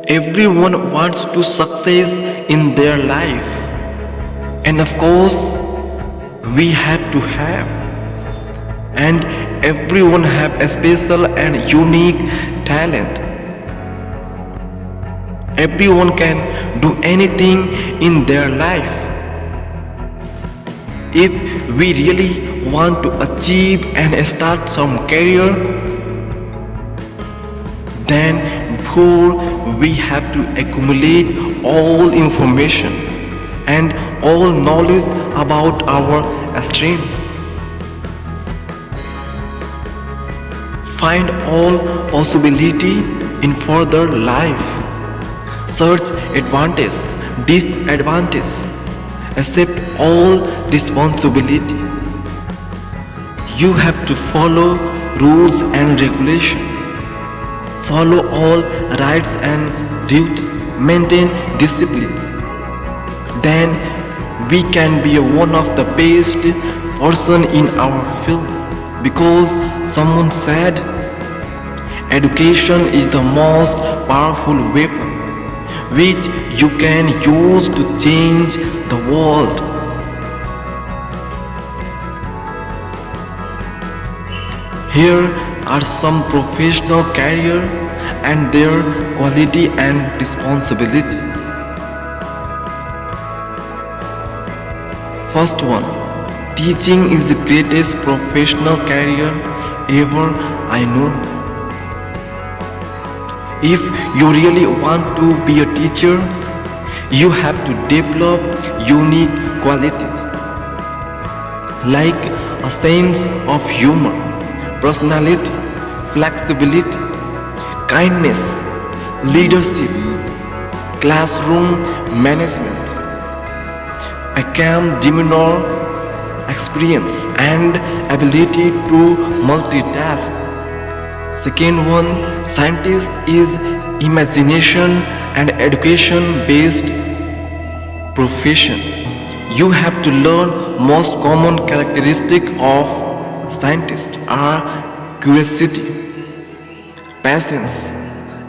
Everyone wants to success in their life. And of course, we had to have. And everyone have a special and unique talent. Everyone can do anything in their life. If we really want to achieve and start some career, then before we have to accumulate all information and all knowledge about our stream. Find all possibility in further life. Search advantage, disadvantage. Accept all responsibility. You have to follow rules and regulation. Follow all rights and duty. Maintain discipline. Then we can be one of the best person in our field, because someone said education is the most powerful weapon which you can use to change the world. Here are some professional career and their quality and responsibility. First one, teaching is the greatest professional career ever I know. If you really want to be a teacher, you have to develop unique qualities like a sense of humor, personality, flexibility, kindness, leadership, classroom management, a calm demeanor, experience and ability to multitask. Second one, scientist is imagination and education based profession. You have to learn most common characteristic of scientists are curiosity, patience,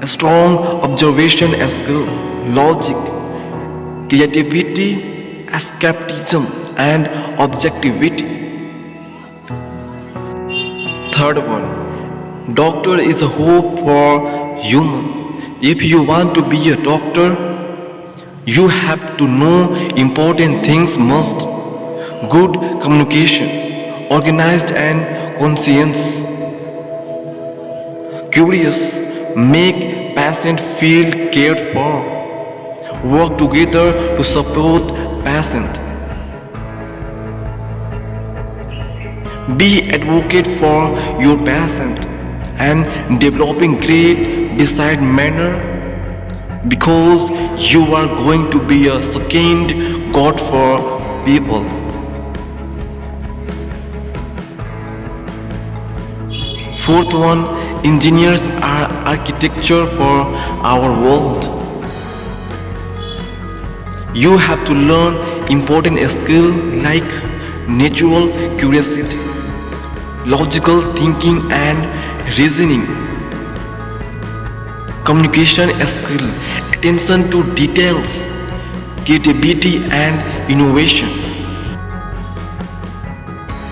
a strong observation skill, logic, creativity, skepticism and objectivity. Third one, doctor is a hope for human. If you want to be a doctor, you have to know important things must. Good communication, organized and conscience. Curious, make patient feel cared for. Work together to support patient. Be advocate for your patient and developing great decide manner, because you are going to be a second God for people. Fourth one, engineers are architecture for our world. You have to learn important skill like natural curiosity, logical thinking and reasoning, communication skill, attention to details, creativity and innovation,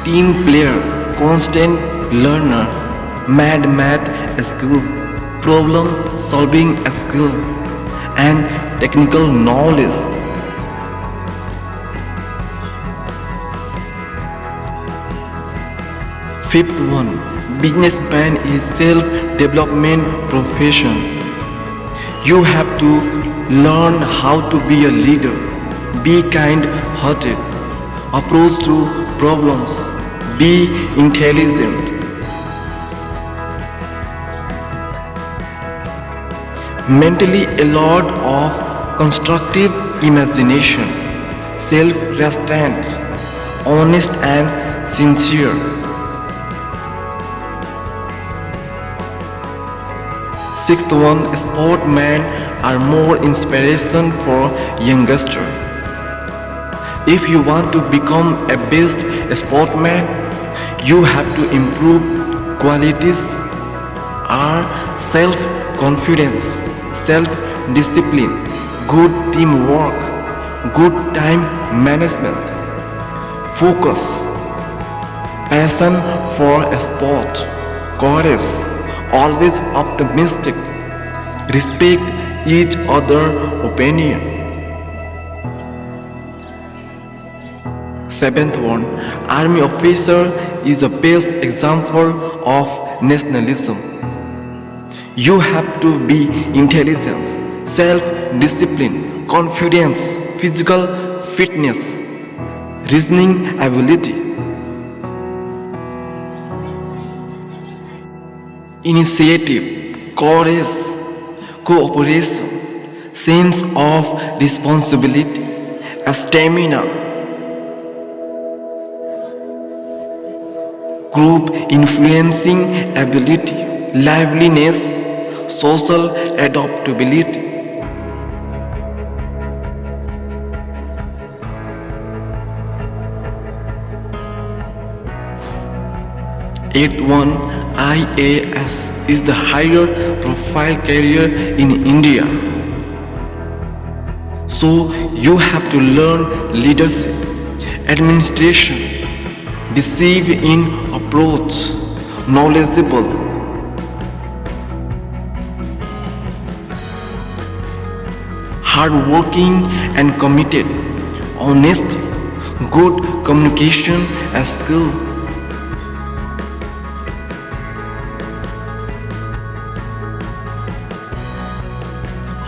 team player, constant learner, mad math skill, problem solving skill and technical knowledge. Fifth one, businessman is self-development profession. You have to learn how to be a leader, be kind-hearted, approach to problems, be intelligent. Mentally alert of constructive imagination, self-restraint, honest and sincere. Sixth one, sportsmen are more inspiration for youngster. If you want to become a best sportsman, you have to improve qualities are self-confidence, discipline, good teamwork, good time management, focus, passion for a sport, courage, always optimistic, respect each other opinion. Seventh one, army officer is the best example of nationalism. You have to be intelligent, self-discipline, confidence, physical fitness, reasoning ability, initiative, courage, cooperation, sense of responsibility, stamina, group influencing ability, liveliness, social adaptability. Eighth one, IAS is the higher profile career in India. So you have to learn leadership, administration, deceive in approach, knowledgeable, hardworking and committed, honest, good communication skill.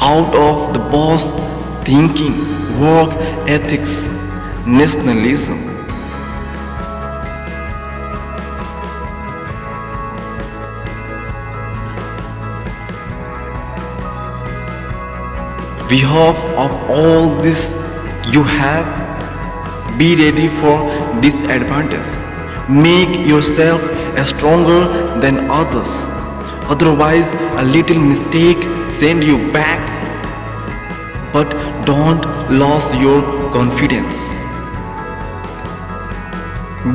Out of the box thinking, work ethics, nationalism. Behalf of all this you have, be ready for disadvantage. Make yourself stronger than others. Otherwise, a little mistake send you back. But don't lose your confidence.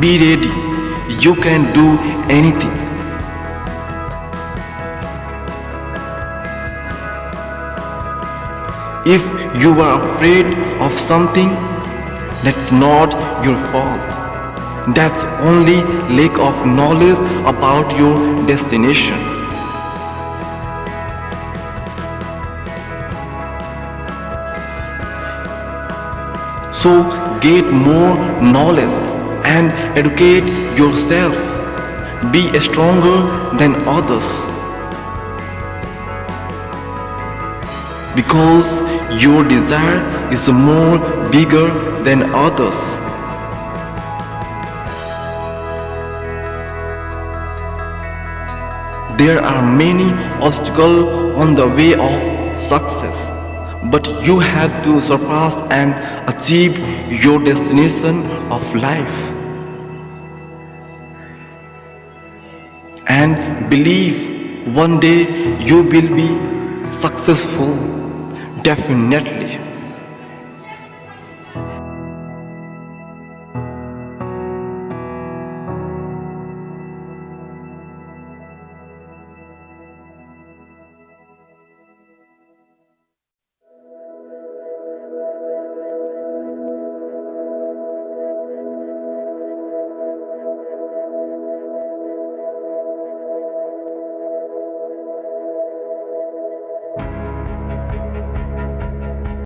Be ready. You can do anything. If you are afraid of something, that's not your fault. That's only lack of knowledge about your destination. So get more knowledge and educate yourself. Be stronger than others. Because your desire is more bigger than others. There are many obstacles on the way of success, but you have to surpass and achieve your destination of life. And believe one day you will be successful. Definitely.